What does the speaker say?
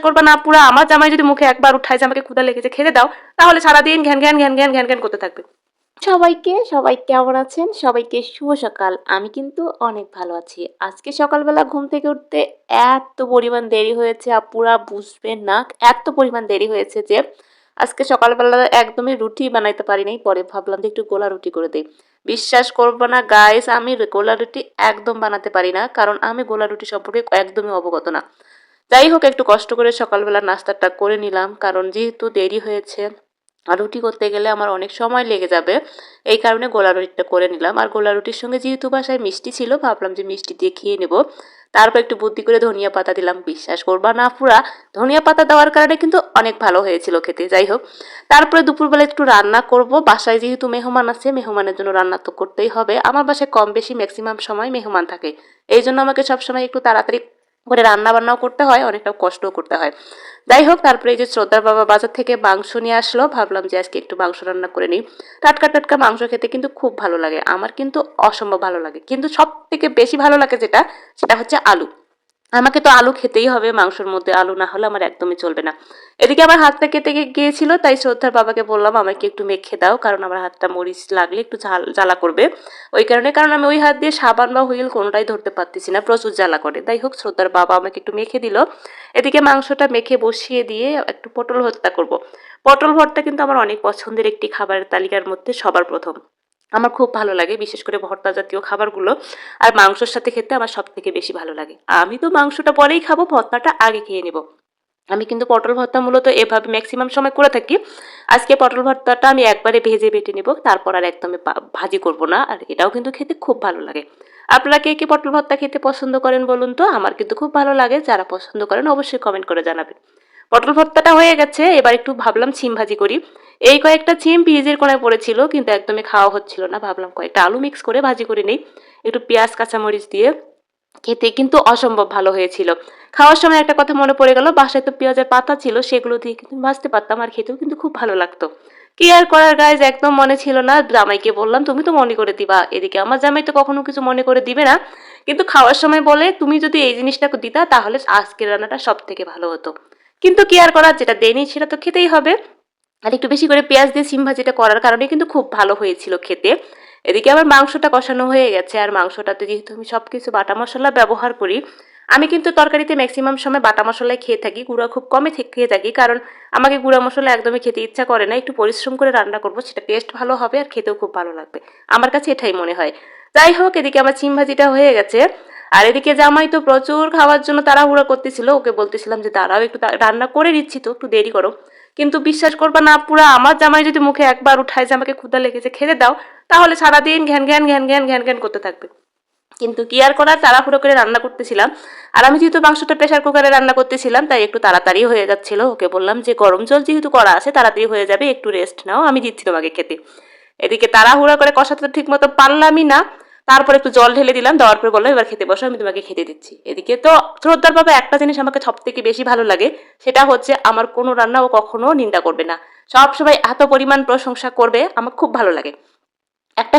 করবা না পুরা আমার জামাই যদি মুখে একবার উঠায় যে আমাকে ক্ষুধা লেগেছে খেতে দাও, তাহলে সারাদিন ঘ্যান ঘ্যান ঘ্যান ঘ্যান ঘ্যান ঘ্যান করতে থাকবে। সবাই কেমন আছেন? সবাইকে শুভ সকাল। আমি কিন্তু অনেক ভালো আছি। আজকে সকালবেলা ঘুম থেকে উঠতে এত পরিমাণ দেরি হয়েছে আপুরা বুঝবেন না। এত পরিমাণ দেরি হয়েছে যে আজকে সকালবেলা একদমই রুটি বানাইতে পারি নাই। পরে ভাবলাম যে একটু গোলা রুটি করে দেই। বিশ্বাস করবে না গাইস, আমি গোলা রুটি একদম বানাতে পারি না। কারণ আমি গোলা রুটি সম্পর্কে একদমই অবগত না। যাই হোক, একটু কষ্ট করে সকালবেলা নাস্তাটা করে নিলাম, কারণ যেহেতু দেরি হয়েছে আর রুটি করতে গেলে আমার অনেক সময় লেগে যাবে। এই কারণে গোলা রুটিটা করে নিলাম। আর গোলা রুটির সঙ্গে যেহেতু বাসায় মিষ্টি ছিল, ভাবলাম যে মিষ্টি দিয়ে খেয়ে নেব। তারপর একটু বুদ্ধি করে ধনিয়া পাতা দিলাম। বিশ্বাস করবা না পুরা, ধনিয়া পাতা দেওয়ার কারণে কিন্তু অনেক ভালো হয়েছিল খেতে। যাই হোক, তারপরে দুপুরবেলা একটু রান্না করব। বাসায় যেহেতু মেহমান আছে, মেহমানের জন্য রান্না তো করতেই হবে। আমার বাসায় কম বেশি ম্যাক্সিমাম সময় মেহমান থাকে, এই জন্য আমাকে সবসময় একটু তাড়াতাড়ি করে রান্না বান্নাও করতে হয়, অনেকটা কষ্টও করতে হয়। যাই হোক, তারপরে এই যে শ্রদ্ধার বাবা বাজার থেকে মাংস নিয়ে আসলো, ভাবলাম যে আজকে একটু মাংস রান্না করে নিই। টাটকা টাটকা মাংস খেতে কিন্তু খুব ভালো লাগে, আমার কিন্তু অসম্ভব ভালো লাগে। কিন্তু সব থেকে বেশি ভালো লাগে যেটা, সেটা হচ্ছে আলু। আমাকে তো আলু খেতেই হবে, মাংসের মধ্যে আলু না হলে আমার একদমই চলবে না। এদিকে আমার হাতটা কেটে গিয়েছিল, তাই শ্রদ্ধার বাবাকে বললাম আমাকে একটু মেখে দাও, কারণ আমার হাতটা মরিচ লাগলে একটু জ্বালা করবে। ওই কারণে, কারণ আমি ওই হাত দিয়ে সাবান বা হুইল কোনোটাই ধরতে পারতেছি না, প্রচুর জ্বালা করে। যাই হোক, শ্রদ্ধার বাবা আমাকে একটু মেখে দিল। এদিকে মাংসটা মেখে বসিয়ে দিয়ে একটু পটল ভর্তা করব। পটল ভর্তা কিন্তু আমার অনেক পছন্দের একটি খাবারের তালিকার মধ্যে সবার প্রথম। আমার খুব ভালো লাগে, বিশেষ করে ভর্তা জাতীয় খাবারগুলো। আর মাংসের সাথে খেতে আমার সব থেকে বেশি ভালো লাগে। আমি তো মাংসটা পরেই খাবো, ভর্তাটা আগে খেয়ে নেব। আমি কিন্তু পটল ভর্তা মূলত এভাবে ম্যাক্সিমাম সময় করে থাকি। আজকে পটল ভর্তাটা আমি একবারে ভেজে বেটে নেব, তারপর আর একদমই ভাজি করব না। আর এটাও কিন্তু খেতে খুব ভালো লাগে। আপনারা কে কে পটল ভর্তা খেতে পছন্দ করেন বলুন তো? আমার কিন্তু খুব ভালো লাগে। যারা পছন্দ করেন অবশ্যই কমেন্ট করে জানাবেন। পটল ভর্তাটা হয়ে গেছে, এবার একটু ভাবলাম সিম ভাজি করি। এই কয়েকটা সিম ফ্রিজের কোনায় পড়েছিল, কিন্তু একদমই খাওয়া হচ্ছিল না। ভাবলাম কয়েকটা আলু মিক্স করে ভাজি করে নেই, একটু পেঁয়াজ কাঁচামরিচ দিয়ে। খেতে কিন্তু অসম্ভব ভালো হয়েছিল। খাওয়ার সময় একটা কথা মনে পড়ে গেল, বাসায় তো পেঁয়াজের পাতা ছিল, সেগুলো দিয়ে কিন্তু ভাজতে পারতাম, আর খেতেও কিন্তু খুব ভালো লাগতো। কি আর করার গাইজ, একদম মনে ছিল না। জামাইকে বললাম তুমি তো মনে করে দিবা, এদিকে আমার জামাই তো কখনো কিছু মনে করে দিবে না। কিন্তু খাওয়ার সময় বলে তুমি যদি এই জিনিসটা দিতা তাহলে আজকের রান্নাটা সব থেকে ভালো হতো। কিন্তু কি আর করার, যেটা দেয়নি সেটা তো খেতেই হবে। আর একটু বেশি করে পেঁয়াজ দিয়ে সিম ভাজিটা করার কারণে কিন্তু খুব ভালো হয়েছিল খেতে। এদিকে আবার মাংসটা কষানো হয়ে গেছে, আর মাংসটাতে যেহেতু আমি সবকিছু বাটা মশলা ব্যবহার করি, আমি কিন্তু তরকারিতে ম্যাক্সিমাম সময় বাটা মশলাই খেয়ে থাকি, গুঁড়া খুব কমই খেয়ে থাকি। কারণ আমাকে গুঁড়া মশলা একদমই খেতে ইচ্ছা করে না। একটু পরিশ্রম করে রান্না করবো, সেটা টেস্ট ভালো হবে আর খেতেও খুব ভালো লাগবে। আমার কাছে এটাই মনে হয়। যাই হোক, এদিকে আমার সিম ভাজিটা হয়ে গেছে। আর এদিকে জামাই তো প্রচুর খাওয়ার জন্য তাড়াহুড়া করতেছিল, ওকে বলতেছিলাম যে দাঁড়াও একটু রান্না করে নিচ্ছি, তো একটু দেরি করো। কিন্তু বিশ্বাস করবা না পুরা আমার জামাই যদি মুখে একবার উঠায় যে আমাকে ক্ষুধা লেগেছে খেতে দাও, তাহলে সারাদিন ঘ্যান ঘ্যান ঘ্যান ঘ্যান ঘ্যান ঘ্যান করতে থাকবে। কিন্তু কি আর করার, তাড়াহুড়ো করে রান্না করতেছিলাম। আর আমি যেহেতু মাংসটা প্রেসার কুকারে রান্না করতেছিলাম, তাই একটু তাড়াতাড়ি হয়ে যাচ্ছিল। ওকে বললাম যে গরম জল যেহেতু করা আছে তাড়াতাড়ি হয়ে যাবে, একটু রেস্ট নাও, আমি দিচ্ছি তোমাকে খেতে। এদিকে তাড়াহুড়া করে কষাতে তো ঠিক মতো পারলামই না। তারপর একটু জল ঢেলে দিলাম, দেওয়ার পর বললো এবার খেতে বসো, আমি তোমাকে খেতে দিচ্ছি। এদিকে তো শ্রদ্ধার বাবা একটা জিনিস আমাকে সব থেকে বেশি ভালো লাগে, সেটা হচ্ছে আমার কোনো রান্না ও কখনো নিন্দা করবে না, সব সময় এত পরিমাণ প্রশংসা করবে, আমার খুব ভালো লাগে। একটা